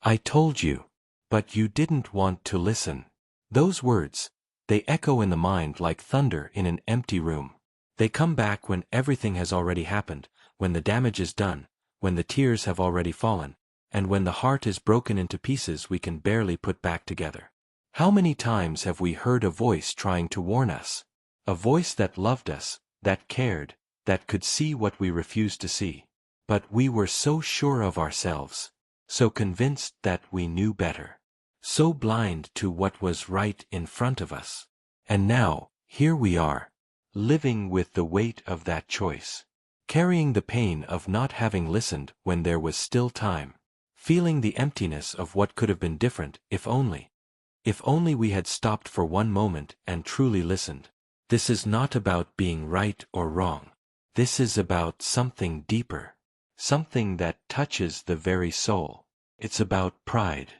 I told you. But you didn't want to listen. Those words, they echo in the mind like thunder in an empty room. They come back when everything has already happened, when the damage is done, when the tears have already fallen, and when the heart is broken into pieces we can barely put back together. How many times have we heard a voice trying to warn us? A voice that loved us, that cared, that could see what we refused to see. But we were so sure of ourselves, so convinced that we knew better, so blind to what was right in front of us. And now, here we are, living with the weight of that choice, carrying the pain of not having listened when there was still time, feeling the emptiness of what could have been different if only we had stopped for one moment and truly listened. This is not about being right or wrong. This is about something deeper, something that touches the very soul. It's about pride.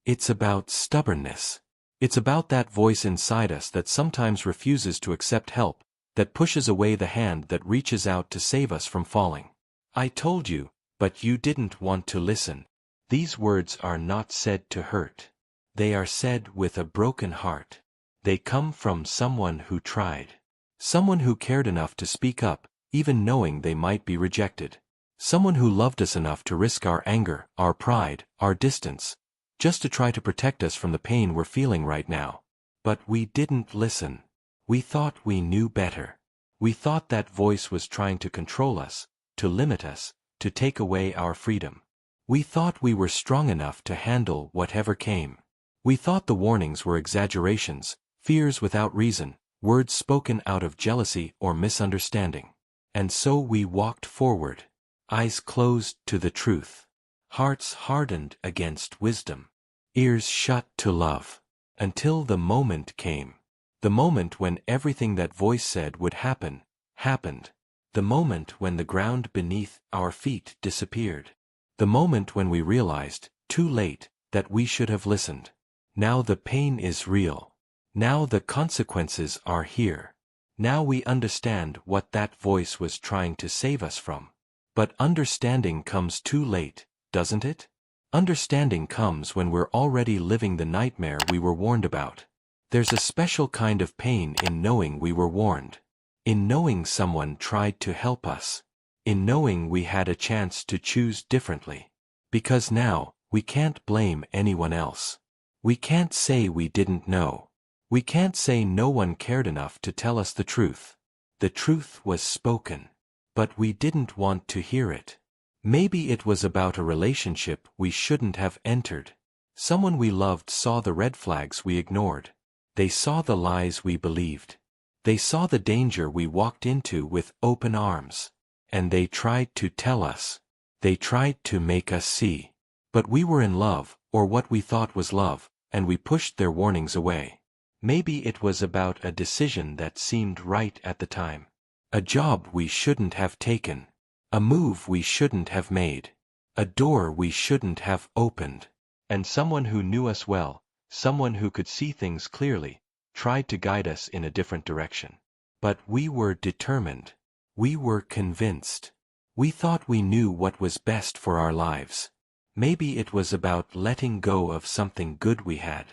It's about stubbornness. It's about that voice inside us that sometimes refuses to accept help, that pushes away the hand that reaches out to save us from falling. I told you, but you didn't want to listen. These words are not said to hurt. They are said with a broken heart. They come from someone who tried. Someone who cared enough to speak up, even knowing they might be rejected. Someone who loved us enough to risk our anger, our pride, our distance, just to try to protect us from the pain we're feeling right now. But we didn't listen. We thought we knew better. We thought that voice was trying to control us, to limit us, to take away our freedom. We thought we were strong enough to handle whatever came. We thought the warnings were exaggerations, fears without reason, words spoken out of jealousy or misunderstanding. And so we walked forward, eyes closed to the truth, hearts hardened against wisdom, ears shut to love, until the moment came. The moment when everything that voice said would happen, happened. The moment when the ground beneath our feet disappeared. The moment when we realized, too late, that we should have listened. Now the pain is real. Now the consequences are here. Now we understand what that voice was trying to save us from. But understanding comes too late, doesn't it? Understanding comes when we're already living the nightmare we were warned about. There's a special kind of pain in knowing we were warned. In knowing someone tried to help us. In knowing we had a chance to choose differently. Because now, we can't blame anyone else. We can't say we didn't know. We can't say no one cared enough to tell us the truth. The truth was spoken. But we didn't want to hear it. Maybe it was about a relationship we shouldn't have entered. Someone we loved saw the red flags we ignored. They saw the lies we believed. They saw the danger we walked into with open arms. And they tried to tell us. They tried to make us see. But we were in love, or what we thought was love, and we pushed their warnings away. Maybe it was about a decision that seemed right at the time. A job we shouldn't have taken. A move we shouldn't have made. A door we shouldn't have opened. And someone who knew us well, someone who could see things clearly, tried to guide us in a different direction. But we were determined. We were convinced. We thought we knew what was best for our lives. Maybe it was about letting go of something good we had.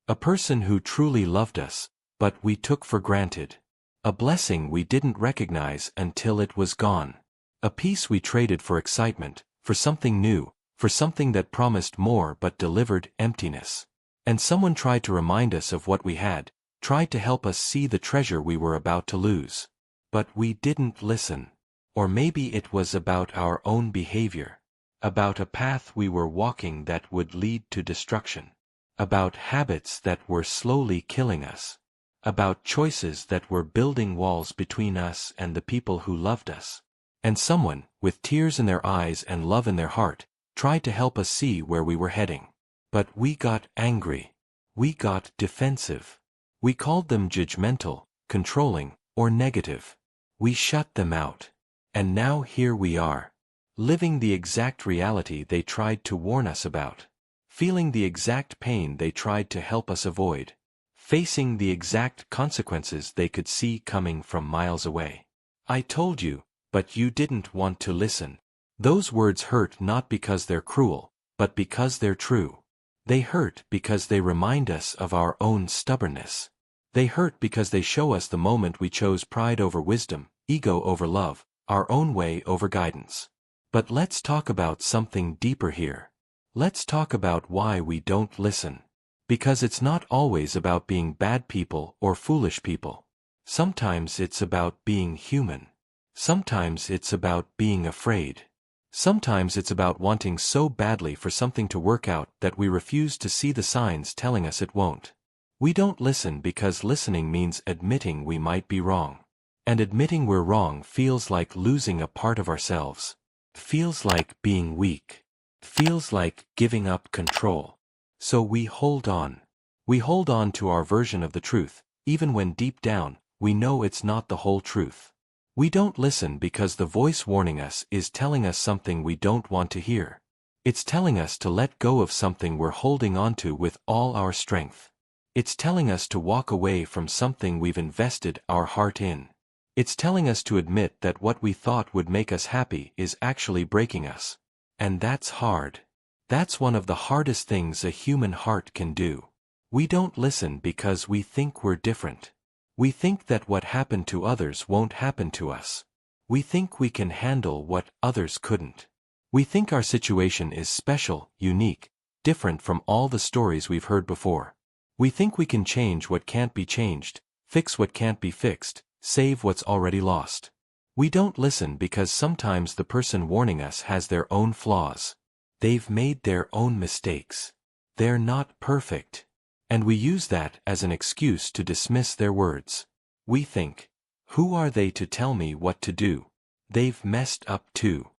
A person who truly loved us, but we took for granted. A blessing we didn't recognize until it was gone. A peace we traded for excitement, for something new, for something that promised more but delivered emptiness. And someone tried to remind us of what we had, tried to help us see the treasure we were about to lose. But we didn't listen. Or maybe it was about our own behavior. About a path we were walking that would lead to destruction. About habits that were slowly killing us. About choices that were building walls between us and the people who loved us. And someone, with tears in their eyes and love in their heart, tried to help us see where we were heading. But we got angry. We got defensive. We called them judgmental, controlling, or negative. We shut them out. And now here we are. Living the exact reality they tried to warn us about. Feeling the exact pain they tried to help us avoid. Facing the exact consequences they could see coming from miles away. I told you, but you didn't want to listen. Those words hurt not because they're cruel, but because they're true. They hurt because they remind us of our own stubbornness. They hurt because they show us the moment we chose pride over wisdom, ego over love, our own way over guidance. But let's talk about something deeper here. Let's talk about why we don't listen. Because it's not always about being bad people or foolish people. Sometimes it's about being human. Sometimes it's about being afraid. Sometimes it's about wanting so badly for something to work out that we refuse to see the signs telling us it won't. We don't listen because listening means admitting we might be wrong. And admitting we're wrong feels like losing a part of ourselves. Feels like being weak. Feels like giving up control. So we hold on. We hold on to our version of the truth, even when deep down, we know it's not the whole truth. We don't listen because the voice warning us is telling us something we don't want to hear. It's telling us to let go of something we're holding onto with all our strength. It's telling us to walk away from something we've invested our heart in. It's telling us to admit that what we thought would make us happy is actually breaking us. And that's hard. That's one of the hardest things a human heart can do. We don't listen because we think we're different. We think that what happened to others won't happen to us. We think we can handle what others couldn't. We think our situation is special, unique, different from all the stories we've heard before. We think we can change what can't be changed, fix what can't be fixed, save what's already lost. We don't listen because sometimes the person warning us has their own flaws. They've made their own mistakes. They're not perfect. And we use that as an excuse to dismiss their words. We think, who are they to tell me what to do? They've messed up too.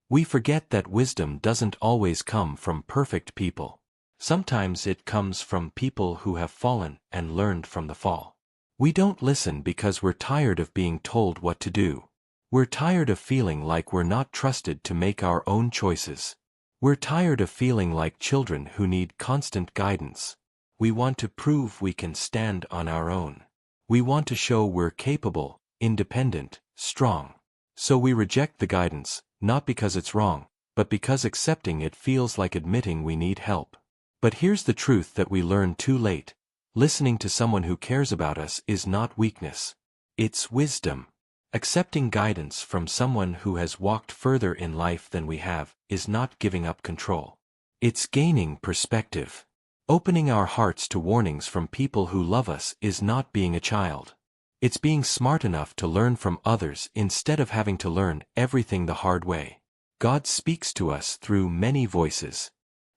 We forget that wisdom doesn't always come from perfect people. Sometimes it comes from people who have fallen and learned from the fall. We don't listen because we're tired of being told what to do. We're tired of feeling like we're not trusted to make our own choices. We're tired of feeling like children who need constant guidance. We want to prove we can stand on our own. We want to show we're capable, independent, strong. So we reject the guidance, not because it's wrong, but because accepting it feels like admitting we need help. But here's the truth that we learn too late. Listening to someone who cares about us is not weakness. It's wisdom. Accepting guidance from someone who has walked further in life than we have is not giving up control. It's gaining perspective. Opening our hearts to warnings from people who love us is not being a child. It's being smart enough to learn from others instead of having to learn everything the hard way. God speaks to us through many voices.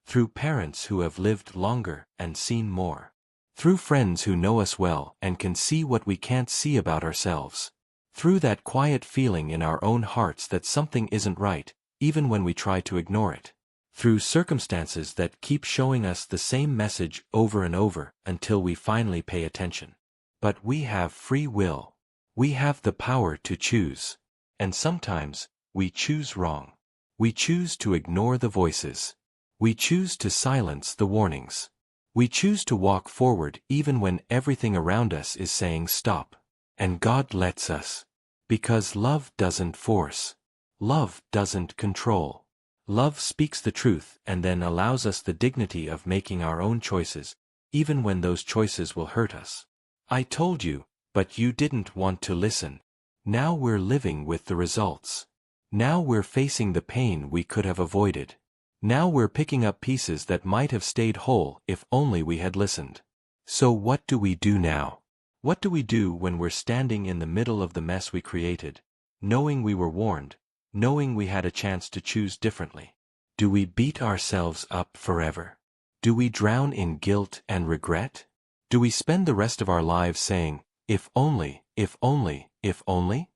Through parents who have lived longer and seen more. Through friends who know us well and can see what we can't see about ourselves. Through that quiet feeling in our own hearts that something isn't right, even when we try to ignore it. Through circumstances that keep showing us the same message over and over until we finally pay attention. But we have free will. We have the power to choose. And sometimes, we choose wrong. We choose to ignore the voices. We choose to silence the warnings. We choose to walk forward even when everything around us is saying stop. And God lets us. Because love doesn't force. Love doesn't control. Love speaks the truth and then allows us the dignity of making our own choices, even when those choices will hurt us. I told you, but you didn't want to listen. Now we're living with the results. Now we're facing the pain we could have avoided. Now we're picking up pieces that might have stayed whole if only we had listened. So what do we do now? What do we do when we're standing in the middle of the mess we created, knowing we were warned, knowing we had a chance to choose differently? Do we beat ourselves up forever? Do we drown in guilt and regret? Do we spend the rest of our lives saying, if only, if only, if only?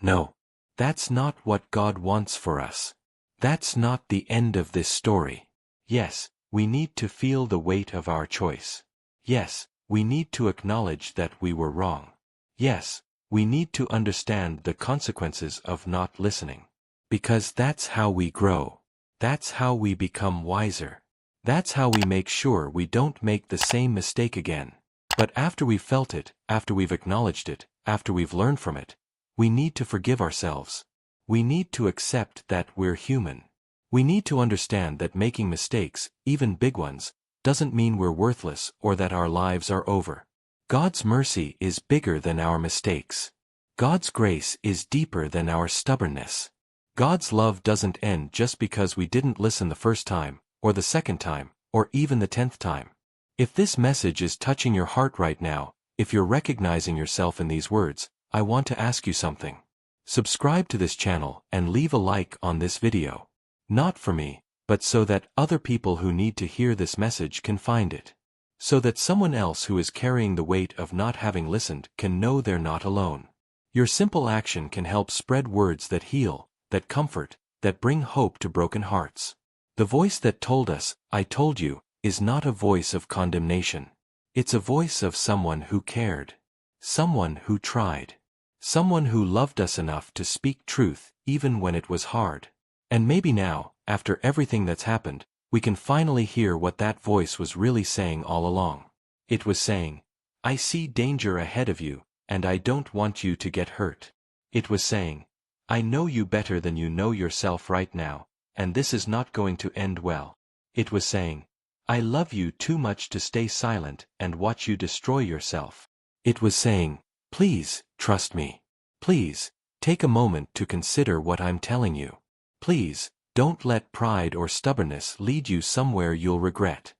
No. That's not what God wants for us. That's not the end of this story. Yes, we need to feel the weight of our choice. Yes, we need to acknowledge that we were wrong. Yes, we need to understand the consequences of not listening. Because that's how we grow. That's how we become wiser. That's how we make sure we don't make the same mistake again. But after we've felt it, after we've acknowledged it, after we've learned from it, we need to forgive ourselves. We need to accept that we're human. We need to understand that making mistakes, even big ones, doesn't mean we're worthless or that our lives are over. God's mercy is bigger than our mistakes. God's grace is deeper than our stubbornness. God's love doesn't end just because we didn't listen the first time, or the second time, or even the 10th time. If this message is touching your heart right now, if you're recognizing yourself in these words, I want to ask you something. Subscribe to this channel and leave a like on this video. Not for me, but so that other people who need to hear this message can find it. So that someone else who is carrying the weight of not having listened can know they're not alone. Your simple action can help spread words that heal, that comfort, that bring hope to broken hearts. The voice that told us, I told you, is not a voice of condemnation. It's a voice of someone who cared. Someone who tried. Someone who loved us enough to speak truth even when it was hard. And maybe now, after everything that's happened, we can finally hear what that voice was really saying all along. It was saying, I see danger ahead of you, and I don't want you to get hurt. It was saying, I know you better than you know yourself right now, and this is not going to end well. It was saying, I love you too much to stay silent and watch you destroy yourself. It was saying, please, trust me. Please, take a moment to consider what I'm telling you. Please, don't let pride or stubbornness lead you somewhere you'll regret.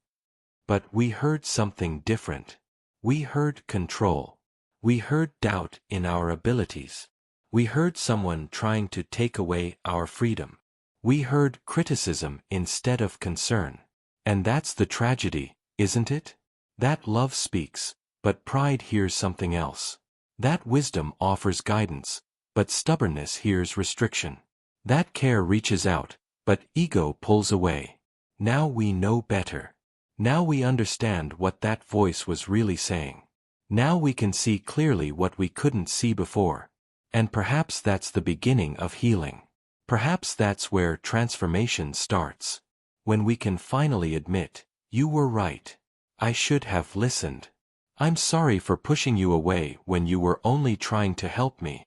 But we heard something different. We heard control. We heard doubt in our abilities. We heard someone trying to take away our freedom. We heard criticism instead of concern. And that's the tragedy, isn't it? That love speaks, but pride hears something else. That wisdom offers guidance, but stubbornness hears restriction. That care reaches out, but ego pulls away. Now we know better. Now we understand what that voice was really saying. Now we can see clearly what we couldn't see before. And perhaps that's the beginning of healing. Perhaps that's where transformation starts. When we can finally admit, you were right. I should have listened. I'm sorry for pushing you away when you were only trying to help me.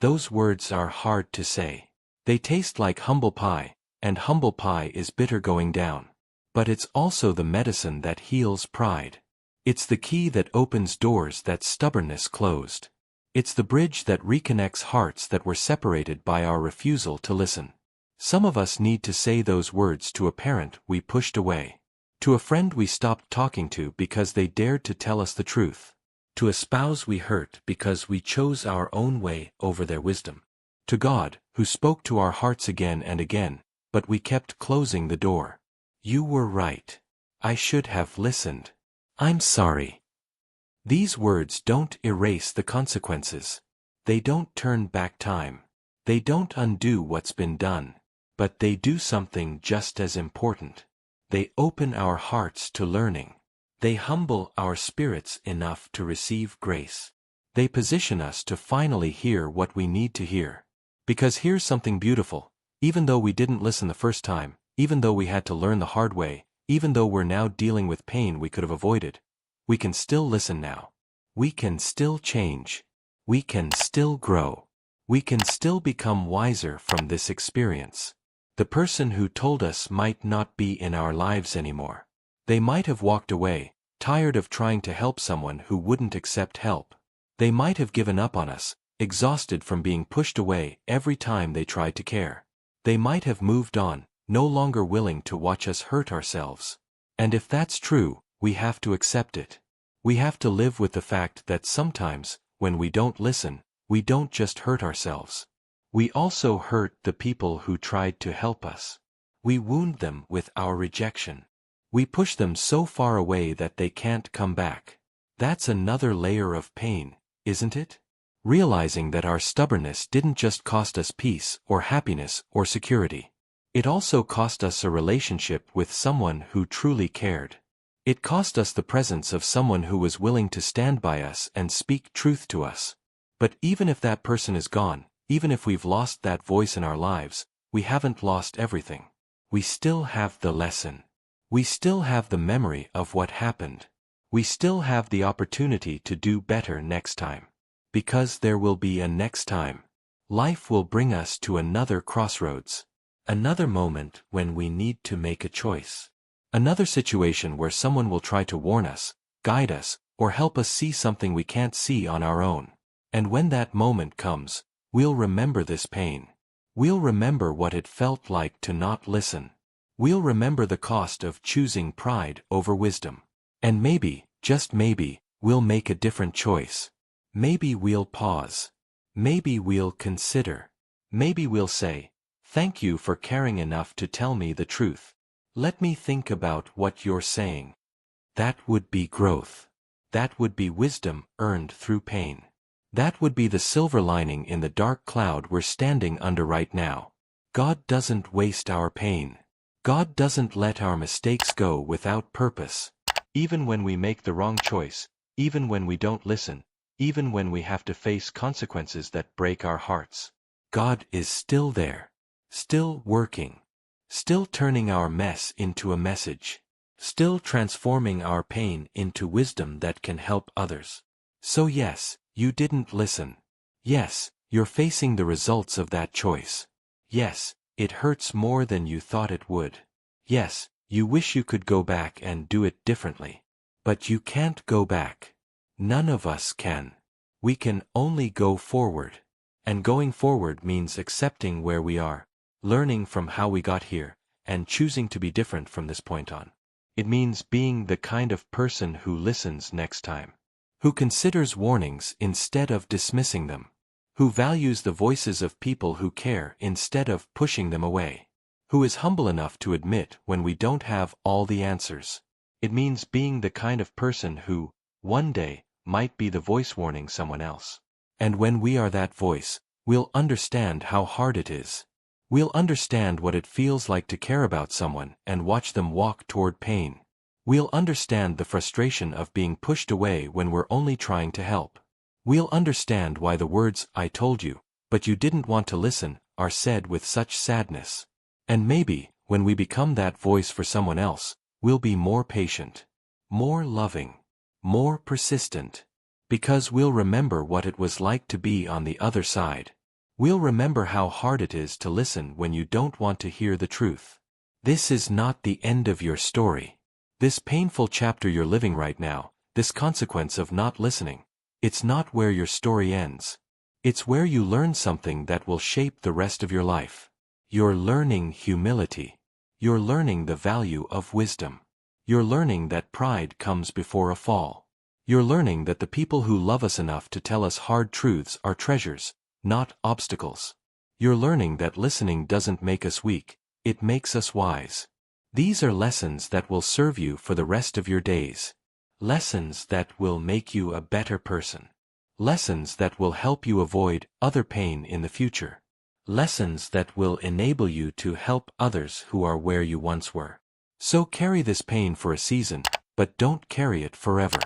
Those words are hard to say. They taste like humble pie, and humble pie is bitter going down. But it's also the medicine that heals pride. It's the key that opens doors that stubbornness closed. It's the bridge that reconnects hearts that were separated by our refusal to listen. Some of us need to say those words to a parent we pushed away. To a friend we stopped talking to because they dared to tell us the truth. To a spouse we hurt because we chose our own way over their wisdom. To God, who spoke to our hearts again and again, but we kept closing the door. You were right. I should have listened. I'm sorry. These words don't erase the consequences. They don't turn back time. They don't undo what's been done. But they do something just as important. They open our hearts to learning. They humble our spirits enough to receive grace. They position us to finally hear what we need to hear. Because here's something beautiful. Even though we didn't listen the first time, even though we had to learn the hard way, even though we're now dealing with pain we could have avoided, we can still listen now. We can still change. We can still grow. We can still become wiser from this experience. The person who told us might not be in our lives anymore. They might have walked away, tired of trying to help someone who wouldn't accept help. They might have given up on us, exhausted from being pushed away every time they tried to care. They might have moved on, no longer willing to watch us hurt ourselves. And if that's true, we have to accept it. We have to live with the fact that sometimes, when we don't listen, we don't just hurt ourselves. We also hurt the people who tried to help us. We wound them with our rejection. We push them so far away that they can't come back. That's another layer of pain, isn't it? Realizing that our stubbornness didn't just cost us peace or happiness or security. It also cost us a relationship with someone who truly cared. It cost us the presence of someone who was willing to stand by us and speak truth to us. But even if that person is gone, even if we've lost that voice in our lives, we haven't lost everything. We still have the lesson. We still have the memory of what happened. We still have the opportunity to do better next time. Because there will be a next time. Life will bring us to another crossroads. Another moment when we need to make a choice. Another situation where someone will try to warn us, guide us, or help us see something we can't see on our own. And when that moment comes, we'll remember this pain. We'll remember what it felt like to not listen. We'll remember the cost of choosing pride over wisdom. And maybe, just maybe, we'll make a different choice. Maybe we'll pause. Maybe we'll consider. Maybe we'll say, "Thank you for caring enough to tell me the truth. Let me think about what you're saying." That would be growth. That would be wisdom earned through pain. That would be the silver lining in the dark cloud we're standing under right now. God doesn't waste our pain. God doesn't let our mistakes go without purpose. Even when we make the wrong choice, even when we don't listen, even when we have to face consequences that break our hearts, God is still there, still working, still turning our mess into a message, still transforming our pain into wisdom that can help others. So yes, you didn't listen. Yes, you're facing the results of that choice. Yes, it hurts more than you thought it would. Yes, you wish you could go back and do it differently. But you can't go back. None of us can. We can only go forward. And going forward means accepting where we are, learning from how we got here, and choosing to be different from this point on. It means being the kind of person who listens next time, who considers warnings instead of dismissing them, who values the voices of people who care instead of pushing them away, who is humble enough to admit when we don't have all the answers. It means being the kind of person who, one day, might be the voice warning someone else. And when we are that voice, we'll understand how hard it is. We'll understand what it feels like to care about someone and watch them walk toward pain. We'll understand the frustration of being pushed away when we're only trying to help. We'll understand why the words, "I told you, but you didn't want to listen," are said with such sadness. And maybe, when we become that voice for someone else, we'll be more patient, more loving, more persistent. Because we'll remember what it was like to be on the other side. We'll remember how hard it is to listen when you don't want to hear the truth. This is not the end of your story. This painful chapter you're living right now, this consequence of not listening, it's not where your story ends. It's where you learn something that will shape the rest of your life. You're learning humility. You're learning the value of wisdom. You're learning that pride comes before a fall. You're learning that the people who love us enough to tell us hard truths are treasures, not obstacles. You're learning that listening doesn't make us weak, it makes us wise. These are lessons that will serve you for the rest of your days. Lessons that will make you a better person. Lessons that will help you avoid other pain in the future. Lessons that will enable you to help others who are where you once were. So carry this pain for a season, but don't carry it forever.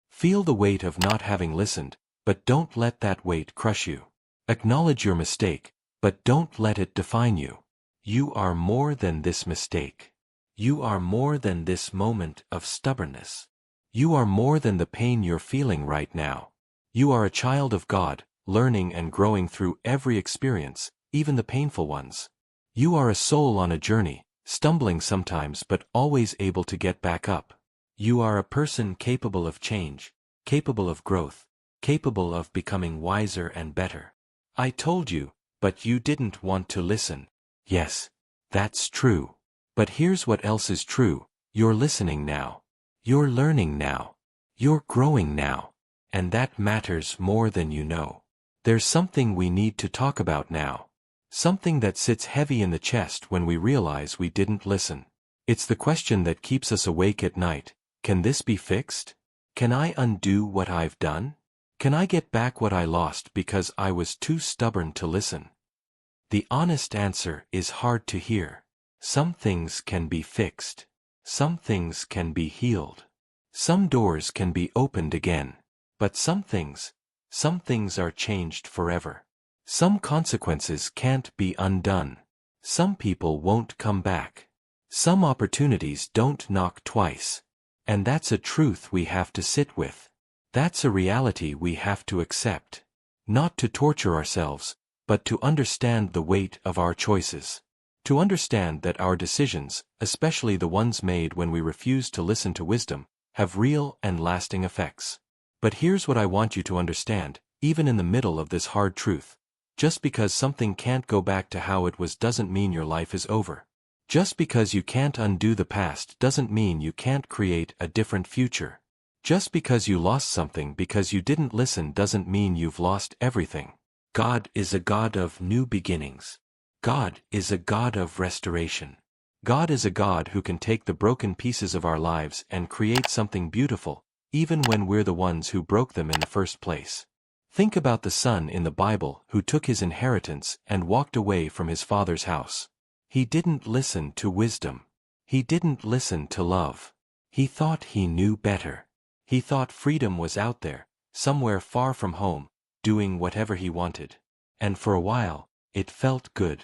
Feel the weight of not having listened, but don't let that weight crush you. Acknowledge your mistake, but don't let it define you. You are more than this mistake. You are more than this moment of stubbornness. You are more than the pain you're feeling right now. You are a child of God, learning and growing through every experience, even the painful ones. You are a soul on a journey, stumbling sometimes but always able to get back up. You are a person capable of change, capable of growth, capable of becoming wiser and better. I told you, but you didn't want to listen. Yes, that's true. But here's what else is true. You're listening now. You're learning now. You're growing now. And that matters more than you know. There's something we need to talk about now. Something that sits heavy in the chest when we realize we didn't listen. It's the question that keeps us awake at night. Can this be fixed? Can I undo what I've done? Can I get back what I lost because I was too stubborn to listen? The honest answer is hard to hear. Some things can be fixed. Some things can be healed. Some doors can be opened again. But some things are changed forever. Some consequences can't be undone. Some people won't come back. Some opportunities don't knock twice. And that's a truth we have to sit with. That's a reality we have to accept. Not to torture ourselves, but to understand the weight of our choices. To understand that our decisions, especially the ones made when we refuse to listen to wisdom, have real and lasting effects. But here's what I want you to understand, even in the middle of this hard truth. Just because something can't go back to how it was doesn't mean your life is over. Just because you can't undo the past doesn't mean you can't create a different future. Just because you lost something because you didn't listen doesn't mean you've lost everything. God is a God of new beginnings. God is a God of restoration. God is a God who can take the broken pieces of our lives and create something beautiful, even when we're the ones who broke them in the first place. Think about the son in the Bible who took his inheritance and walked away from his father's house. He didn't listen to wisdom. He didn't listen to love. He thought he knew better. He thought freedom was out there, somewhere far from home, doing whatever he wanted. And for a while, it felt good.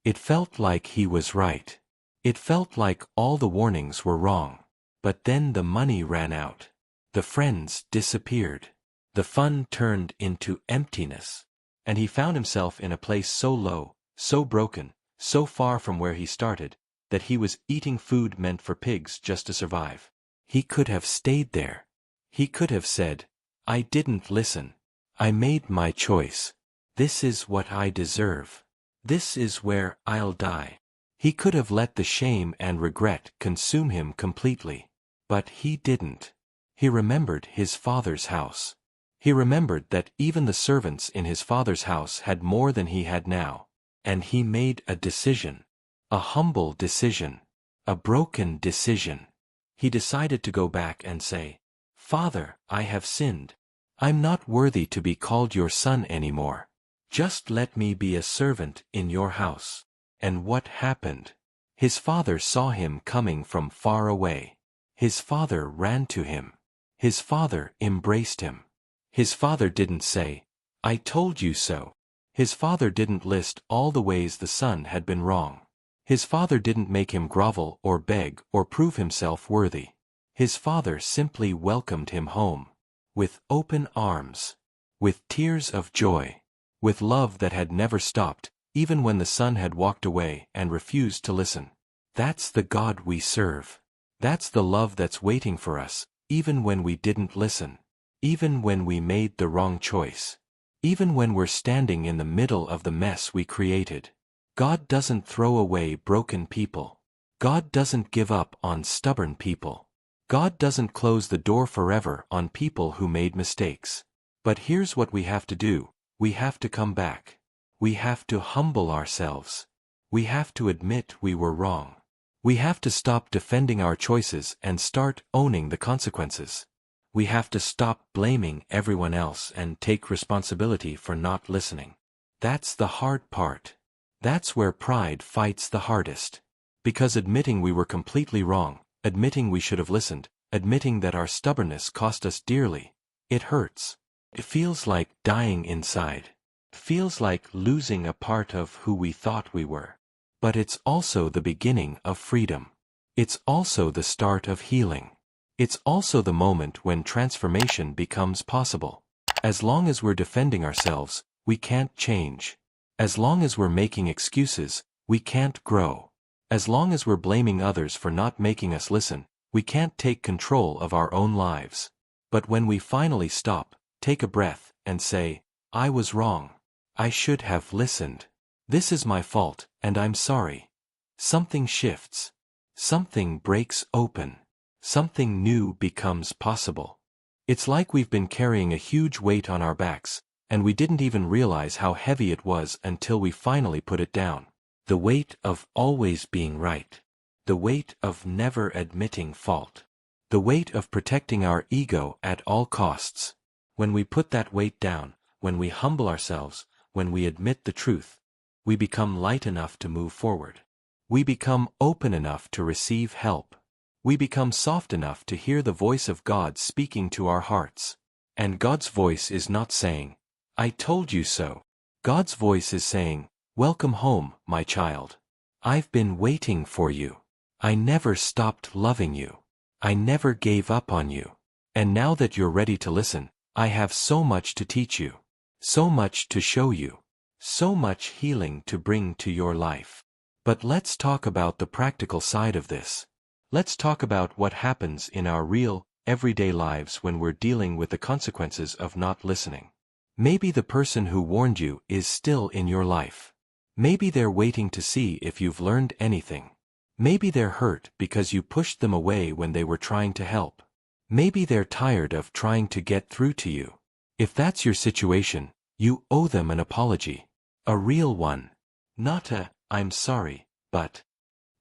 It felt like he was right. It felt like all the warnings were wrong. But then the money ran out. The friends disappeared. The fun turned into emptiness. And he found himself in a place so low, so broken, so far from where he started, that he was eating food meant for pigs just to survive. He could have stayed there. He could have said, "I didn't listen. I made my choice. This is what I deserve. This is where I'll die." He could have let the shame and regret consume him completely. But he didn't. He remembered his father's house. He remembered that even the servants in his father's house had more than he had now. And he made a decision. A humble decision. A broken decision. He decided to go back and say, "Father, I have sinned. I'm not worthy to be called your son anymore. Just let me be a servant in your house." And what happened? His father saw him coming from far away. His father ran to him. His father embraced him. His father didn't say, "I told you so." His father didn't list all the ways the son had been wrong. His father didn't make him grovel or beg or prove himself worthy. His father simply welcomed him home. With open arms. With tears of joy. With love that had never stopped, even when the son had walked away and refused to listen. That's the God we serve. That's the love that's waiting for us, even when we didn't listen. Even when we made the wrong choice. Even when we're standing in the middle of the mess we created. God doesn't throw away broken people. God doesn't give up on stubborn people. God doesn't close the door forever on people who made mistakes. But here's what we have to do. We have to come back. We have to humble ourselves. We have to admit we were wrong. We have to stop defending our choices and start owning the consequences. We have to stop blaming everyone else and take responsibility for not listening. That's the hard part. That's where pride fights the hardest. Because admitting we were completely wrong, admitting we should have listened, admitting that our stubbornness cost us dearly, it hurts. It feels like dying inside. It feels like losing a part of who we thought we were. But it's also the beginning of freedom. It's also the start of healing. It's also the moment when transformation becomes possible. As long as we're defending ourselves, we can't change. As long as we're making excuses, we can't grow. As long as we're blaming others for not making us listen, we can't take control of our own lives. But when we finally stop, take a breath, and say, "I was wrong. I should have listened. This is my fault, and I'm sorry." Something shifts. Something breaks open. Something new becomes possible. It's like we've been carrying a huge weight on our backs, and we didn't even realize how heavy it was until we finally put it down. The weight of always being right. The weight of never admitting fault. The weight of protecting our ego at all costs. When we put that weight down, when we humble ourselves, when we admit the truth, we become light enough to move forward. We become open enough to receive help. We become soft enough to hear the voice of God speaking to our hearts. And God's voice is not saying, "I told you so." God's voice is saying, "Welcome home, my child. I've been waiting for you. I never stopped loving you. I never gave up on you. And now that you're ready to listen, I have so much to teach you. So much to show you. So much healing to bring to your life." But let's talk about the practical side of this. Let's talk about what happens in our real, everyday lives when we're dealing with the consequences of not listening. Maybe the person who warned you is still in your life. Maybe they're waiting to see if you've learned anything. Maybe they're hurt because you pushed them away when they were trying to help. Maybe they're tired of trying to get through to you. If that's your situation, you owe them an apology. A real one. Not a, "I'm sorry, but,"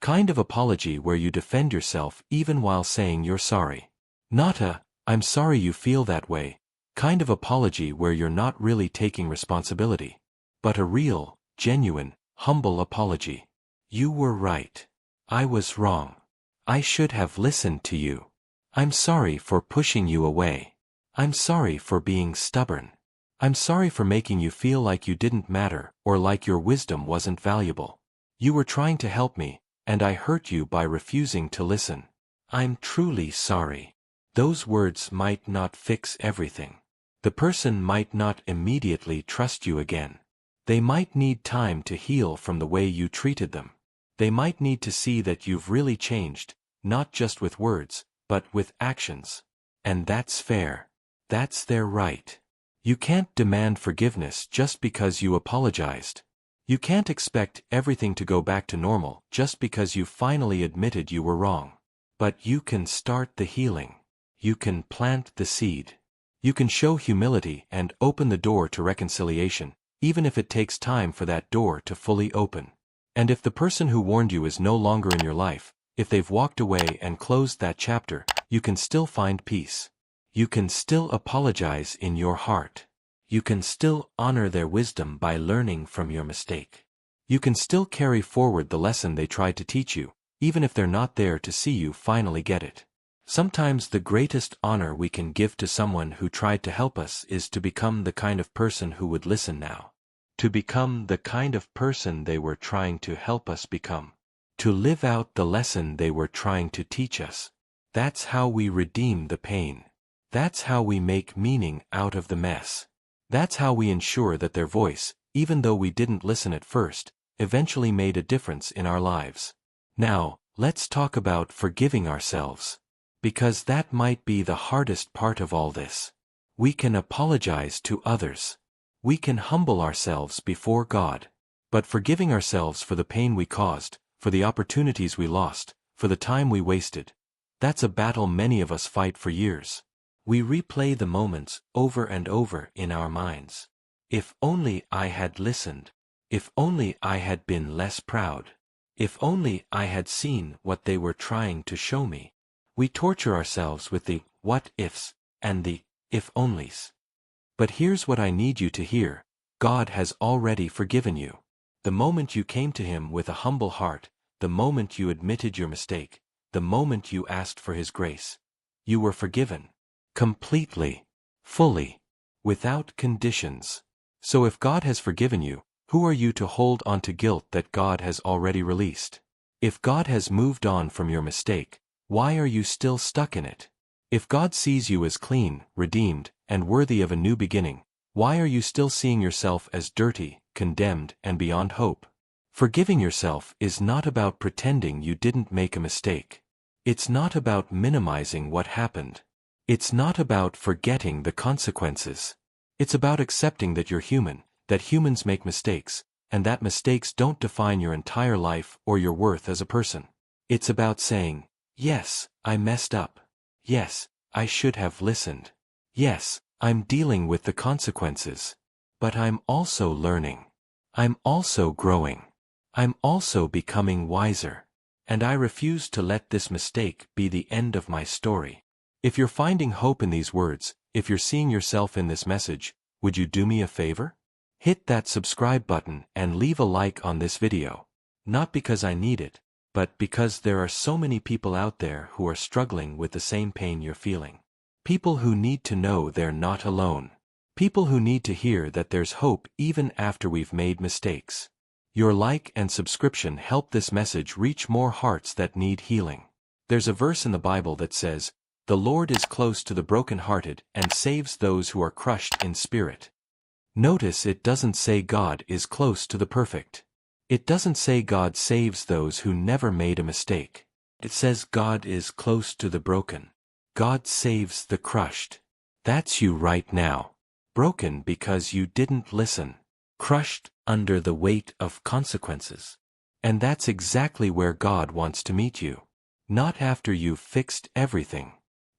kind of apology where you defend yourself even while saying you're sorry. Not a, "I'm sorry you feel that way," kind of apology where you're not really taking responsibility. But a real, genuine, humble apology. "You were right. I was wrong. I should have listened to you. I'm sorry for pushing you away. I'm sorry for being stubborn. I'm sorry for making you feel like you didn't matter or like your wisdom wasn't valuable. You were trying to help me, and I hurt you by refusing to listen. I'm truly sorry." Those words might not fix everything. The person might not immediately trust you again. They might need time to heal from the way you treated them. They might need to see that you've really changed, not just with words, but with actions. And that's fair. That's their right. You can't demand forgiveness just because you apologized. You can't expect everything to go back to normal just because you finally admitted you were wrong. But you can start the healing. You can plant the seed. You can show humility and open the door to reconciliation, even if it takes time for that door to fully open. And if the person who warned you is no longer in your life, if they've walked away and closed that chapter, you can still find peace. You can still apologize in your heart. You can still honor their wisdom by learning from your mistake. You can still carry forward the lesson they tried to teach you, even if they're not there to see you finally get it. Sometimes the greatest honor we can give to someone who tried to help us is to become the kind of person who would listen now. To become the kind of person they were trying to help us become. To live out the lesson they were trying to teach us. That's how we redeem the pain. That's how we make meaning out of the mess. That's how we ensure that their voice, even though we didn't listen at first, eventually made a difference in our lives. Now, let's talk about forgiving ourselves. Because that might be the hardest part of all this. We can apologize to others. We can humble ourselves before God. But forgiving ourselves for the pain we caused, for the opportunities we lost, for the time we wasted, that's a battle many of us fight for years. We replay the moments over and over in our minds. If only I had listened. If only I had been less proud. If only I had seen what they were trying to show me. We torture ourselves with the what ifs and the if onlys. But here's what I need you to hear. God has already forgiven you. The moment you came to Him with a humble heart, the moment you admitted your mistake, the moment you asked for His grace, you were forgiven. Completely. Fully. Without conditions. So if God has forgiven you, who are you to hold on to guilt that God has already released? If God has moved on from your mistake, why are you still stuck in it? If God sees you as clean, redeemed, and worthy of a new beginning, why are you still seeing yourself as dirty, condemned, and beyond hope? Forgiving yourself is not about pretending you didn't make a mistake. It's not about minimizing what happened. It's not about forgetting the consequences. It's about accepting that you're human, that humans make mistakes, and that mistakes don't define your entire life or your worth as a person. It's about saying, yes, I messed up. Yes, I should have listened. Yes, I'm dealing with the consequences. But I'm also learning. I'm also growing. I'm also becoming wiser. And I refuse to let this mistake be the end of my story. If you're finding hope in these words, if you're seeing yourself in this message, would you do me a favor? Hit that subscribe button and leave a like on this video. Not because I need it, but because there are so many people out there who are struggling with the same pain you're feeling. People who need to know they're not alone. People who need to hear that there's hope even after we've made mistakes. Your like and subscription help this message reach more hearts that need healing. There's a verse in the Bible that says, "The Lord is close to the brokenhearted and saves those who are crushed in spirit." Notice it doesn't say God is close to the perfect. It doesn't say God saves those who never made a mistake. It says God is close to the broken. God saves the crushed. That's you right now. Broken because you didn't listen. Crushed under the weight of consequences. And that's exactly where God wants to meet you. Not after you've fixed everything.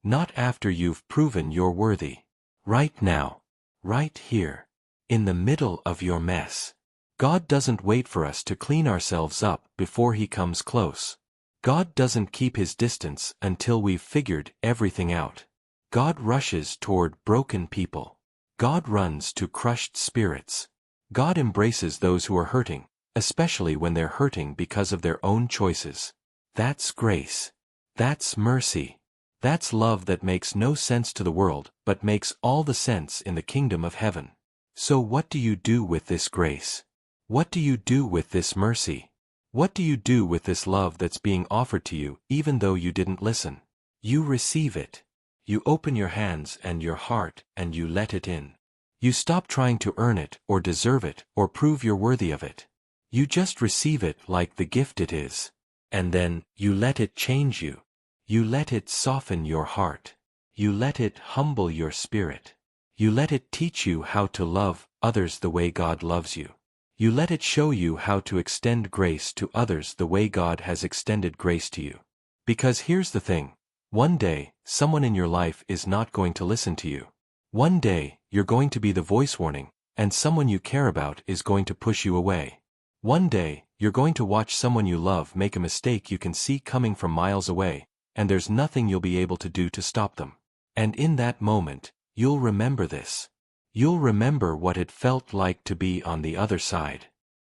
Not after you've proven you're worthy. Right now. Right here. In the middle of your mess. God doesn't wait for us to clean ourselves up before He comes close. God doesn't keep His distance until we've figured everything out. God rushes toward broken people. God runs to crushed spirits. God embraces those who are hurting, especially when they're hurting because of their own choices. That's grace. That's mercy. That's love that makes no sense to the world but makes all the sense in the kingdom of heaven. So what do you do with this grace? What do you do with this mercy? What do you do with this love that's being offered to you even though you didn't listen? You receive it. You open your hands and your heart and you let it in. You stop trying to earn it or deserve it or prove you're worthy of it. You just receive it like the gift it is. And then, you let it change you. You let it soften your heart. You let it humble your spirit. You let it teach you how to love others the way God loves you. You let it show you how to extend grace to others the way God has extended grace to you. Because here's the thing. One day, someone in your life is not going to listen to you. One day, you're going to be the voice warning, and someone you care about is going to push you away. One day, you're going to watch someone you love make a mistake you can see coming from miles away, and there's nothing you'll be able to do to stop them. And in that moment, you'll remember this. You'll remember what it felt like to be on the other side.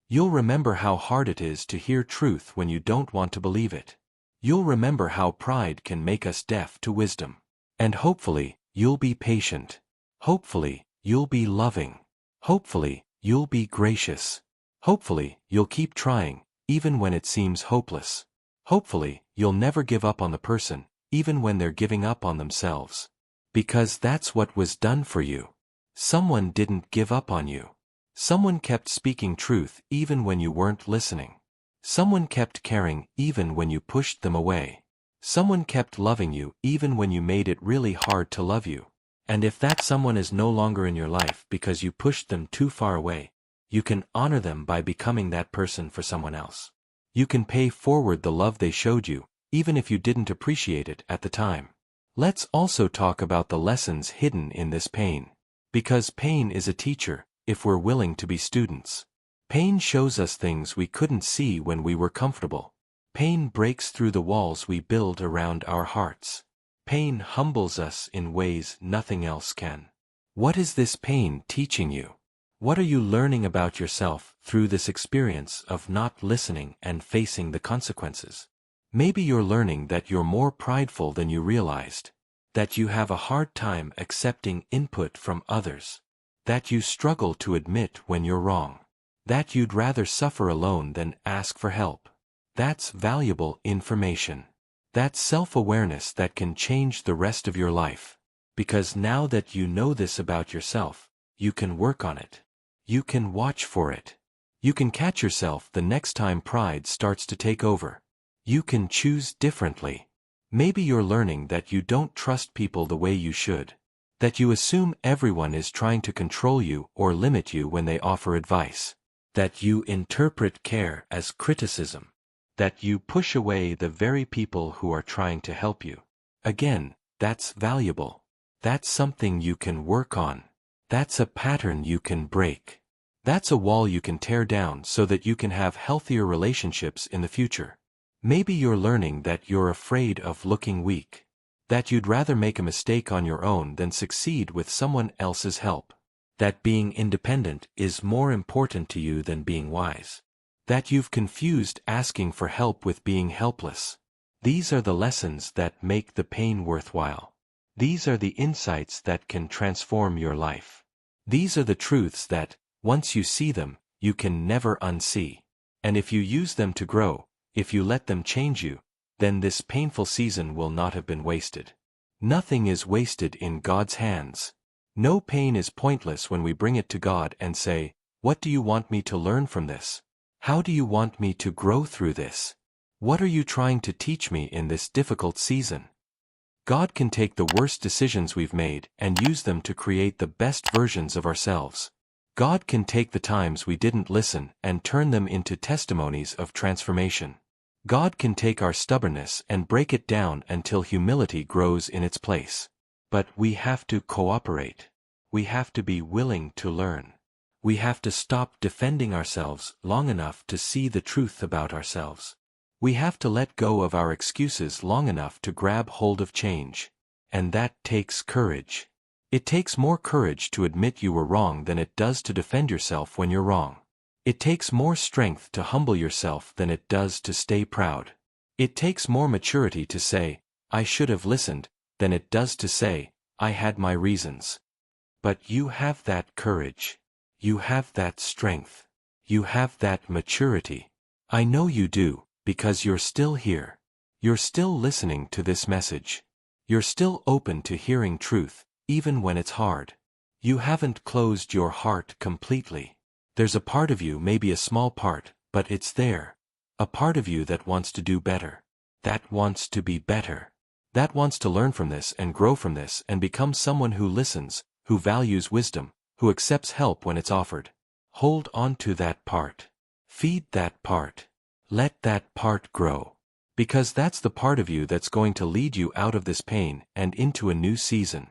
You'll remember how hard it is to hear truth when you don't want to believe it. You'll remember how pride can make us deaf to wisdom. And hopefully, you'll be patient. Hopefully, you'll be loving. Hopefully, you'll be gracious. Hopefully, you'll keep trying, even when it seems hopeless. Hopefully, you'll never give up on the person, even when they're giving up on themselves. Because that's what was done for you. Someone didn't give up on you. Someone kept speaking truth even when you weren't listening. Someone kept caring even when you pushed them away. Someone kept loving you even when you made it really hard to love you. And if that someone is no longer in your life because you pushed them too far away, you can honor them by becoming that person for someone else. You can pay forward the love they showed you, even if you didn't appreciate it at the time. Let's also talk about the lessons hidden in this pain. Because pain is a teacher, if we're willing to be students. Pain shows us things we couldn't see when we were comfortable. Pain breaks through the walls we build around our hearts. Pain humbles us in ways nothing else can. What is this pain teaching you? What are you learning about yourself through this experience of not listening and facing the consequences? Maybe you're learning that you're more prideful than you realized. That you have a hard time accepting input from others. That you struggle to admit when you're wrong. That you'd rather suffer alone than ask for help. That's valuable information. That's self-awareness that can change the rest of your life. Because now that you know this about yourself, you can work on it. You can watch for it. You can catch yourself the next time pride starts to take over. You can choose differently. Maybe you're learning that you don't trust people the way you should. That you assume everyone is trying to control you or limit you when they offer advice. That you interpret care as criticism. That you push away the very people who are trying to help you. Again, that's valuable. That's something you can work on. That's a pattern you can break. That's a wall you can tear down so that you can have healthier relationships in the future. Maybe you're learning that you're afraid of looking weak. That you'd rather make a mistake on your own than succeed with someone else's help. That being independent is more important to you than being wise. That you've confused asking for help with being helpless. These are the lessons that make the pain worthwhile. These are the insights that can transform your life. These are the truths that, once you see them, you can never unsee. And if you use them to grow, if you let them change you, then this painful season will not have been wasted. Nothing is wasted in God's hands. No pain is pointless when we bring it to God and say, "What do you want me to learn from this? How do you want me to grow through this? What are you trying to teach me in this difficult season? God can take the worst decisions we've made and use them to create the best versions of ourselves. God can take the times we didn't listen and turn them into testimonies of transformation. God can take our stubbornness and break it down until humility grows in its place. But we have to cooperate. We have to be willing to learn. We have to stop defending ourselves long enough to see the truth about ourselves. We have to let go of our excuses long enough to grab hold of change. And that takes courage. It takes more courage to admit you were wrong than it does to defend yourself when you're wrong. It takes more strength to humble yourself than it does to stay proud. It takes more maturity to say, I should have listened, than it does to say, I had my reasons. But you have that courage. You have that strength. You have that maturity. I know you do, because you're still here. You're still listening to this message. You're still open to hearing truth, even when it's hard. You haven't closed your heart completely. There's a part of you, maybe a small part, but it's there. A part of you that wants to do better. That wants to be better. That wants to learn from this and grow from this and become someone who listens, who values wisdom, who accepts help when it's offered. Hold on to that part. Feed that part. Let that part grow. Because that's the part of you that's going to lead you out of this pain and into a new season.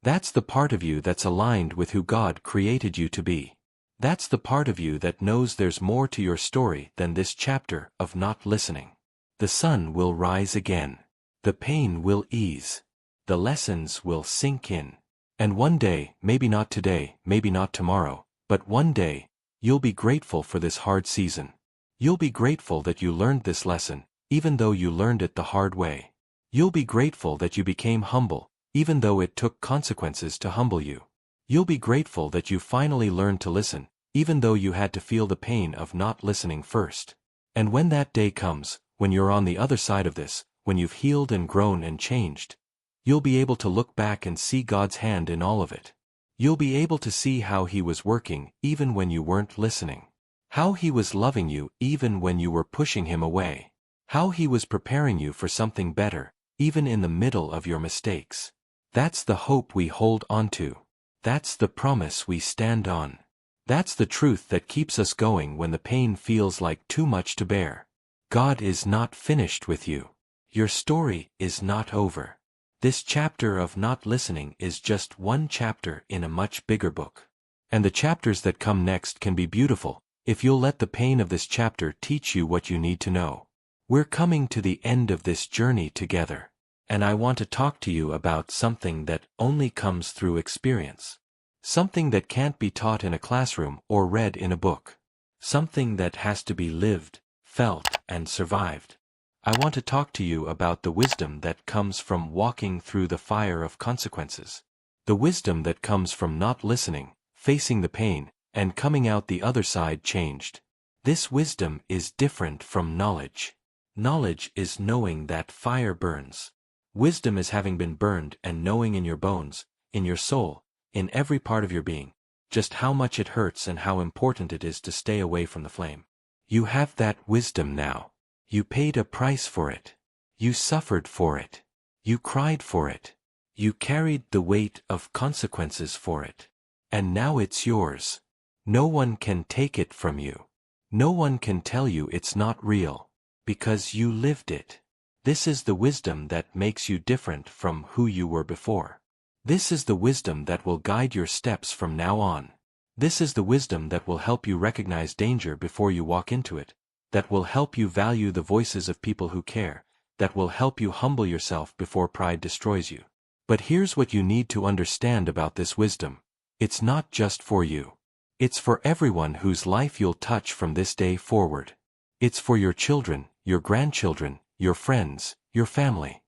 That's the part of you that's aligned with who God created you to be. That's the part of you that knows there's more to your story than this chapter of not listening. The sun will rise again. The pain will ease. The lessons will sink in. And one day, maybe not today, maybe not tomorrow, but one day, you'll be grateful for this hard season. You'll be grateful that you learned this lesson, even though you learned it the hard way. You'll be grateful that you became humble, even though it took consequences to humble you. You'll be grateful that you finally learned to listen, even though you had to feel the pain of not listening first. And when that day comes, when you're on the other side of this, when you've healed and grown and changed, you'll be able to look back and see God's hand in all of it. You'll be able to see how He was working even when you weren't listening. How He was loving you even when you were pushing Him away. How He was preparing you for something better, even in the middle of your mistakes. That's the hope we hold onto. That's the promise we stand on. That's the truth that keeps us going when the pain feels like too much to bear. God is not finished with you. Your story is not over. This chapter of not listening is just one chapter in a much bigger book. And the chapters that come next can be beautiful, if you'll let the pain of this chapter teach you what you need to know. We're coming to the end of this journey together. And I want to talk to you about something that only comes through experience. Something that can't be taught in a classroom or read in a book. Something that has to be lived, felt, and survived. I want to talk to you about the wisdom that comes from walking through the fire of consequences. The wisdom that comes from not listening, facing the pain, and coming out the other side changed. This wisdom is different from knowledge. Knowledge is knowing that fire burns. Wisdom is having been burned and knowing in your bones, in your soul, in every part of your being, just how much it hurts and how important it is to stay away from the flame. You have that wisdom now. You paid a price for it. You suffered for it. You cried for it. You carried the weight of consequences for it. And now it's yours. No one can take it from you. No one can tell you it's not real, because you lived it. This is the wisdom that makes you different from who you were before. This is the wisdom that will guide your steps from now on. This is the wisdom that will help you recognize danger before you walk into it, that will help you value the voices of people who care, that will help you humble yourself before pride destroys you. But here's what you need to understand about this wisdom. It's not just for you. It's for everyone whose life you'll touch from this day forward. It's for your children, your grandchildren, your friends, your family.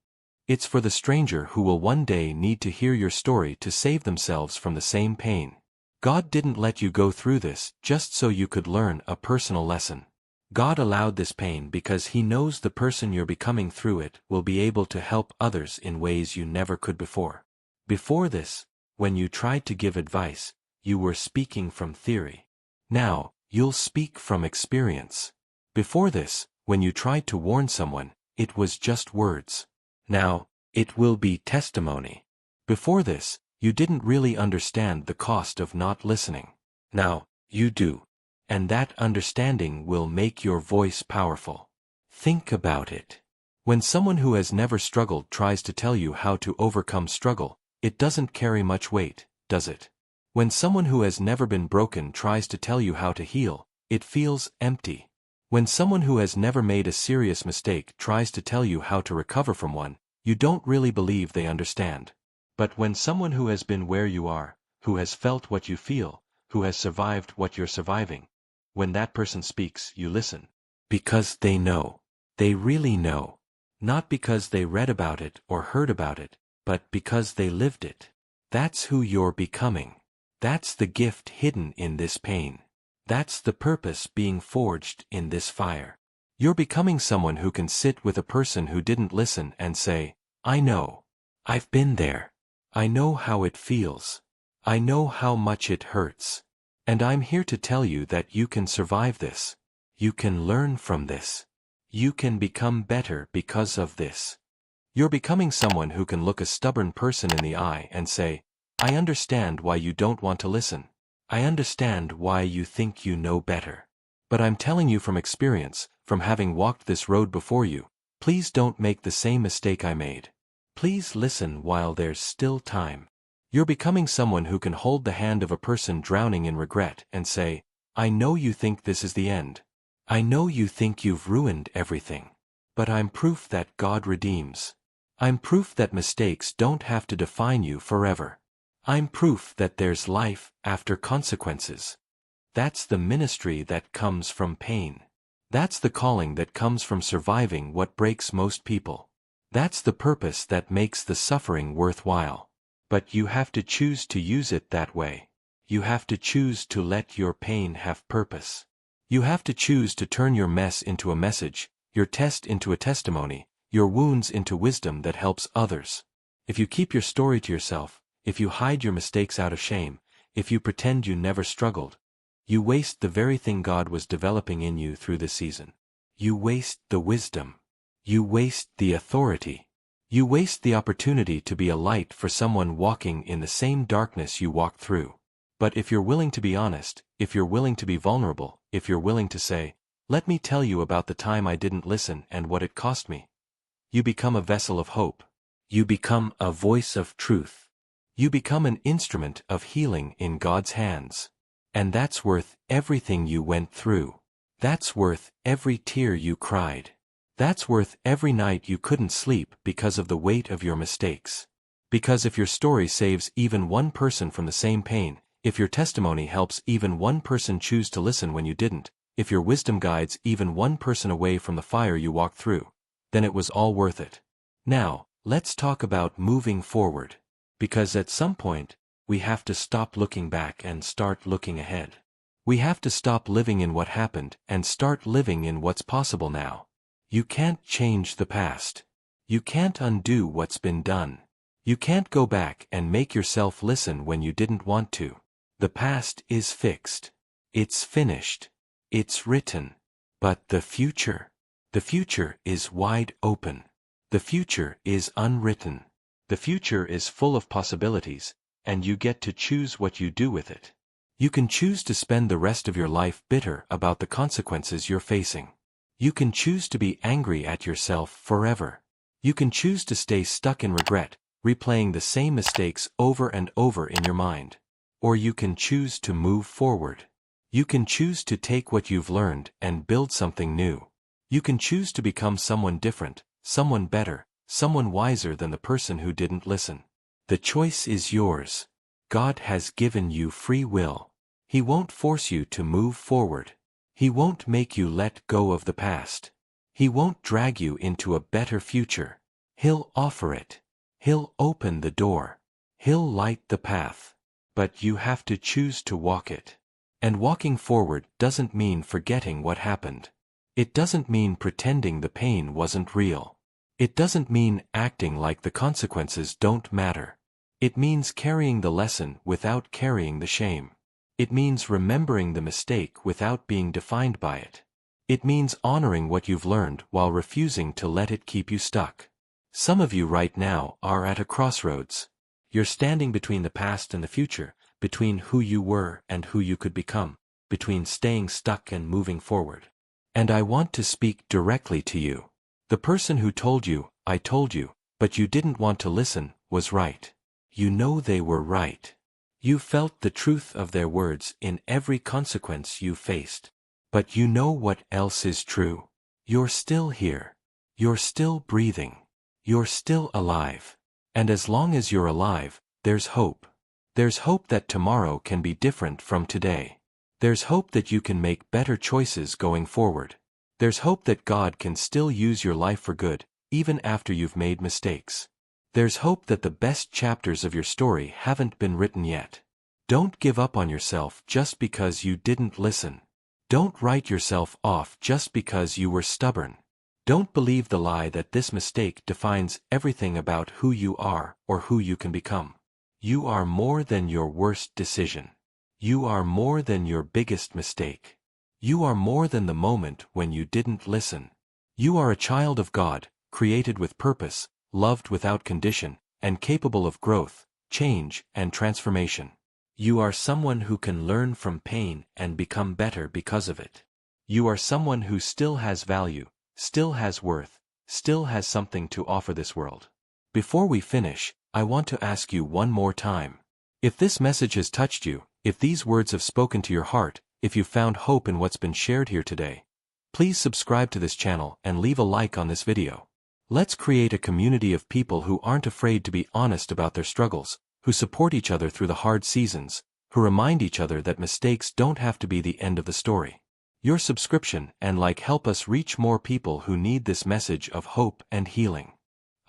It's for the stranger who will one day need to hear your story to save themselves from the same pain. God didn't let you go through this just so you could learn a personal lesson. God allowed this pain because He knows the person you're becoming through it will be able to help others in ways you never could before. Before this, when you tried to give advice, you were speaking from theory. Now, You'll speak from experience. Before this, when you tried to warn someone, it was just words. Now, it will be testimony. Before this, you didn't really understand the cost of not listening. Now, you do. And that understanding will make your voice powerful. Think about it. When someone who has never struggled tries to tell you how to overcome struggle, it doesn't carry much weight, does it? When someone who has never been broken tries to tell you how to heal, it feels empty. When someone who has never made a serious mistake tries to tell you how to recover from one, you don't really believe they understand. But when someone who has been where you are, who has felt what you feel, who has survived what you're surviving, when that person speaks, you listen. Because they know. They really know. Not because they read about it or heard about it, but because they lived it. That's who you're becoming. That's the gift hidden in this pain. That's the purpose being forged in this fire. You're becoming someone who can sit with a person who didn't listen and say, I know. I've been there. I know how it feels. I know how much it hurts. And I'm here to tell you that you can survive this. You can learn from this. You can become better because of this. You're becoming someone who can look a stubborn person in the eye and say, I understand why you don't want to listen. I understand why you think you know better. But I'm telling you from experience, from having walked this road before you, please don't make the same mistake I made. Please listen while there's still time. You're becoming someone who can hold the hand of a person drowning in regret and say, I know you think this is the end. I know you think you've ruined everything. But I'm proof that God redeems. I'm proof that mistakes don't have to define you forever. I'm proof that there's life after consequences. That's the ministry that comes from pain. That's the calling that comes from surviving what breaks most people. That's the purpose that makes the suffering worthwhile. But you have to choose to use it that way. You have to choose to let your pain have purpose. You have to choose to turn your mess into a message, your test into a testimony, your wounds into wisdom that helps others. If you keep your story to yourself, if you hide your mistakes out of shame, if you pretend you never struggled, you waste the very thing God was developing in you through this season. You waste the wisdom. You waste the authority. You waste the opportunity to be a light for someone walking in the same darkness you walked through. But if you're willing to be honest, if you're willing to be vulnerable, if you're willing to say, let me tell you about the time I didn't listen and what it cost me, you become a vessel of hope. You become a voice of truth. You become an instrument of healing in God's hands. And that's worth everything you went through. That's worth every tear you cried. That's worth every night you couldn't sleep because of the weight of your mistakes. Because if your story saves even one person from the same pain, if your testimony helps even one person choose to listen when you didn't, if your wisdom guides even one person away from the fire you walked through, then it was all worth it. Now, let's talk about moving forward. Because at some point, we have to stop looking back and start looking ahead. We have to stop living in what happened and start living in what's possible now. You can't change the past. You can't undo what's been done. You can't go back and make yourself listen when you didn't want to. The past is fixed. It's finished. It's written. But the future is wide open. The future is unwritten. The future is full of possibilities, and you get to choose what you do with it. You can choose to spend the rest of your life bitter about the consequences you're facing. You can choose to be angry at yourself forever. You can choose to stay stuck in regret, replaying the same mistakes over and over in your mind. Or you can choose to move forward. You can choose to take what you've learned and build something new. You can choose to become someone different, someone better, someone wiser than the person who didn't listen. The choice is yours. God has given you free will. He won't force you to move forward. He won't make you let go of the past. He won't drag you into a better future. He'll offer it. He'll open the door. He'll light the path. But you have to choose to walk it. And walking forward doesn't mean forgetting what happened. It doesn't mean pretending the pain wasn't real. It doesn't mean acting like the consequences don't matter. It means carrying the lesson without carrying the shame. It means remembering the mistake without being defined by it. It means honoring what you've learned while refusing to let it keep you stuck. Some of you right now are at a crossroads. You're standing between the past and the future, between who you were and who you could become, between staying stuck and moving forward. And I want to speak directly to you. The person who told you, "I told you, but you didn't want to listen," was right. You know they were right. You felt the truth of their words in every consequence you faced. But you know what else is true? You're still here. You're still breathing. You're still alive. And as long as you're alive, there's hope. There's hope that tomorrow can be different from today. There's hope that you can make better choices going forward. There's hope that God can still use your life for good, even after you've made mistakes. There's hope that the best chapters of your story haven't been written yet. Don't give up on yourself just because you didn't listen. Don't write yourself off just because you were stubborn. Don't believe the lie that this mistake defines everything about who you are or who you can become. You are more than your worst decision. You are more than your biggest mistake. You are more than the moment when you didn't listen. You are a child of God, created with purpose, loved without condition, and capable of growth, change, and transformation. You are someone who can learn from pain and become better because of it. You are someone who still has value, still has worth, still has something to offer this world. Before we finish, I want to ask you one more time. If this message has touched you, if these words have spoken to your heart, if you found hope in what's been shared here today, please subscribe to this channel and leave a like on this video. Let's create a community of people who aren't afraid to be honest about their struggles, who support each other through the hard seasons, who remind each other that mistakes don't have to be the end of the story. Your subscription and like help us reach more people who need this message of hope and healing.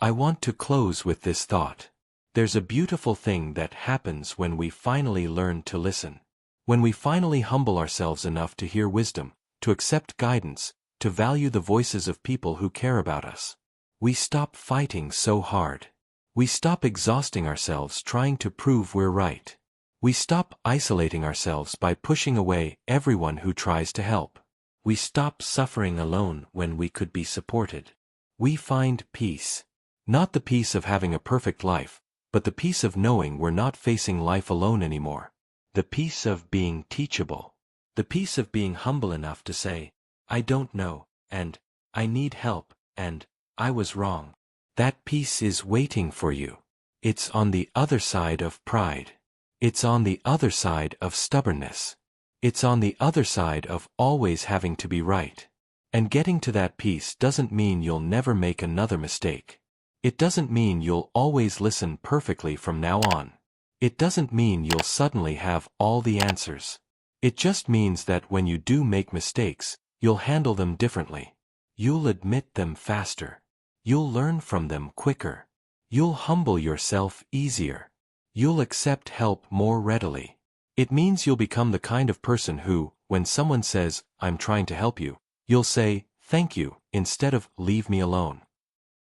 I want to close with this thought. There's a beautiful thing that happens when we finally learn to listen. When we finally humble ourselves enough to hear wisdom, to accept guidance, to value the voices of people who care about us. We stop fighting so hard. We stop exhausting ourselves trying to prove we're right. We stop isolating ourselves by pushing away everyone who tries to help. We stop suffering alone when we could be supported. We find peace. Not the peace of having a perfect life, but the peace of knowing we're not facing life alone anymore. The peace of being teachable. The peace of being humble enough to say, "I don't know," and "I need help," and "I was wrong." That peace is waiting for you. It's on the other side of pride. It's on the other side of stubbornness. It's on the other side of always having to be right. And getting to that peace doesn't mean you'll never make another mistake. It doesn't mean you'll always listen perfectly from now on. It doesn't mean you'll suddenly have all the answers. It just means that when you do make mistakes, you'll handle them differently. You'll admit them faster. You'll learn from them quicker. You'll humble yourself easier. You'll accept help more readily. It means you'll become the kind of person who, when someone says, "I'm trying to help you," you'll say, "Thank you," instead of "Leave me alone."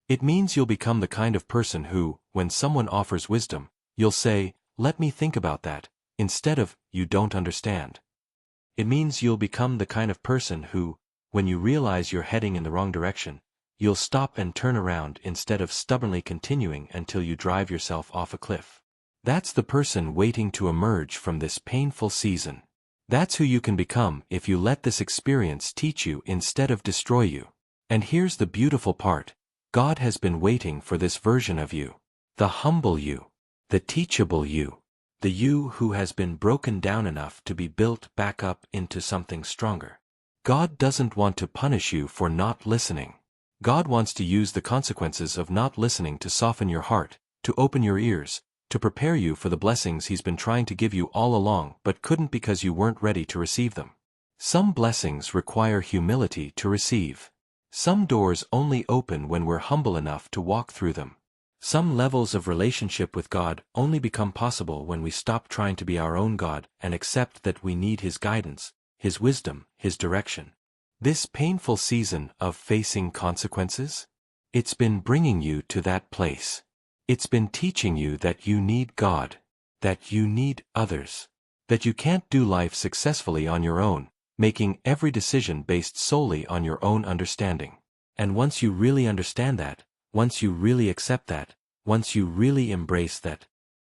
It means you'll become the kind of person who, when someone offers wisdom, you'll say, "Let me think about that," instead of "You don't understand." It means you'll become the kind of person who, when you realize you're heading in the wrong direction, you'll stop and turn around instead of stubbornly continuing until you drive yourself off a cliff. That's the person waiting to emerge from this painful season. That's who you can become if you let this experience teach you instead of destroy you. And here's the beautiful part. God has been waiting for this version of you. The humble you. The teachable you. The you who has been broken down enough to be built back up into something stronger. God doesn't want to punish you for not listening. God wants to use the consequences of not listening to soften your heart, to open your ears, to prepare you for the blessings He's been trying to give you all along but couldn't because you weren't ready to receive them. Some blessings require humility to receive. Some doors only open when we're humble enough to walk through them. Some levels of relationship with God only become possible when we stop trying to be our own God and accept that we need His guidance, His wisdom, His direction. This painful season of facing consequences? It's been bringing you to that place. It's been teaching you that you need God, that you need others, That you can't do life successfully on your own, making every decision based solely on your own understanding. And once you really understand that, once you really accept that, once you really embrace that,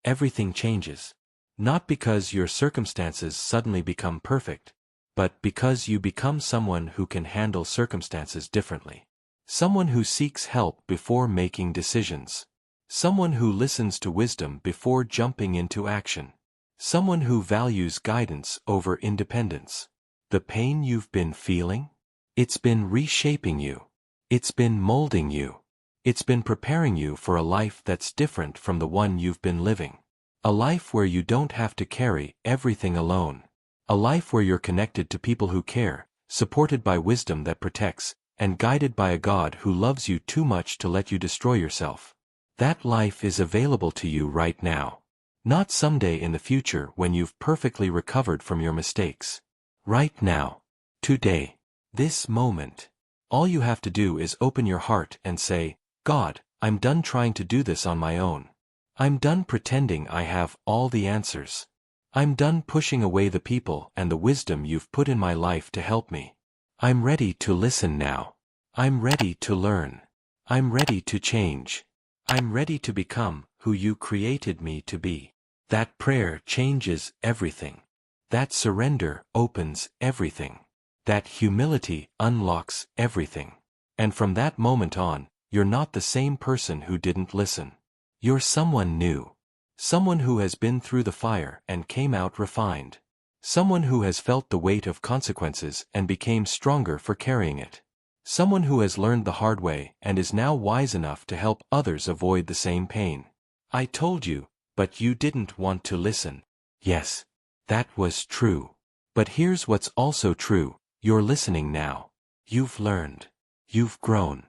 everything changes. Not because your circumstances suddenly become perfect, but because you become someone who can handle circumstances differently. Someone who seeks help before making decisions. Someone who listens to wisdom before jumping into action. Someone who values guidance over independence. The pain you've been feeling? It's been reshaping you. It's been molding you. It's been preparing you for a life that's different from the one you've been living. A life where you don't have to carry everything alone. A life where you're connected to people who care, supported by wisdom that protects, and guided by a God who loves you too much to let you destroy yourself. That life is available to you right now. Not someday in the future when you've perfectly recovered from your mistakes. Right now. Today. This moment. All you have to do is open your heart and say, God, I'm done trying to do this on my own. I'm done pretending I have all the answers. I'm done pushing away the people and the wisdom you've put in my life to help me. I'm ready to listen now. I'm ready to learn. I'm ready to change. I'm ready to become who you created me to be. That prayer changes everything. That surrender opens everything. That humility unlocks everything. And from that moment on, you're not the same person who didn't listen. You're someone new. Someone who has been through the fire and came out refined. Someone who has felt the weight of consequences and became stronger for carrying it. Someone who has learned the hard way and is now wise enough to help others avoid the same pain. I told you, but you didn't want to listen. Yes, that was true. But here's what's also true, you're listening now. You've learned. You've grown.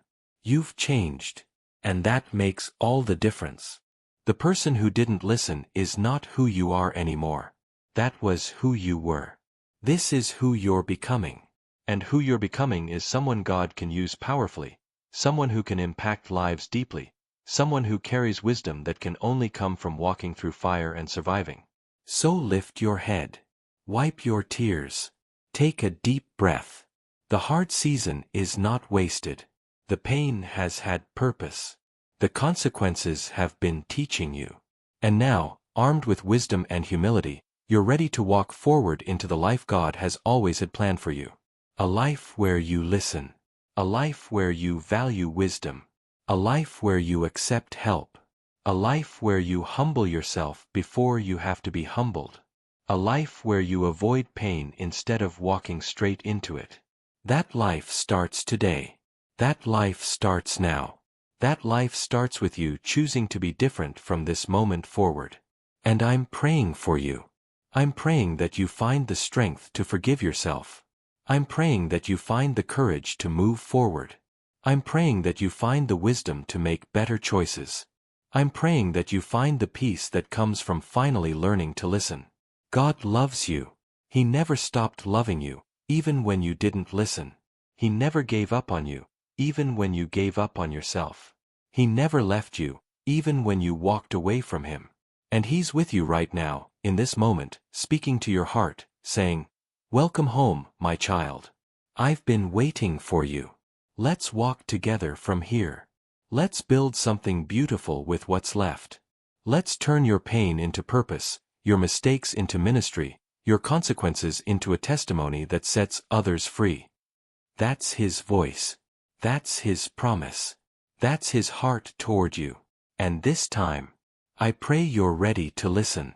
You've changed. And that makes all the difference. The person who didn't listen is not who you are anymore. That was who you were. This is who you're becoming. And who you're becoming is someone God can use powerfully, someone who can impact lives deeply, someone who carries wisdom that can only come from walking through fire and surviving. So lift your head. Wipe your tears. Take a deep breath. The hard season is not wasted. The pain has had purpose. The consequences have been teaching you. And now, armed with wisdom and humility, you're ready to walk forward into the life God has always had planned for you. A life where you listen. A life where you value wisdom. A life where you accept help. A life where you humble yourself before you have to be humbled. A life where you avoid pain instead of walking straight into it. That life starts today. That life starts now. That life starts with you choosing to be different from this moment forward. And I'm praying for you. I'm praying that you find the strength to forgive yourself. I'm praying that you find the courage to move forward. I'm praying that you find the wisdom to make better choices. I'm praying that you find the peace that comes from finally learning to listen. God loves you. He never stopped loving you, even when you didn't listen. He never gave up on you, even when you gave up on yourself. He never left you, even when you walked away from him. And he's with you right now, in this moment, speaking to your heart, saying, "Welcome home, my child. I've been waiting for you. Let's walk together from here. Let's build something beautiful with what's left. Let's turn your pain into purpose, your mistakes into ministry, your consequences into a testimony that sets others free." That's his voice. That's his promise. That's his heart toward you. And this time, I pray you're ready to listen.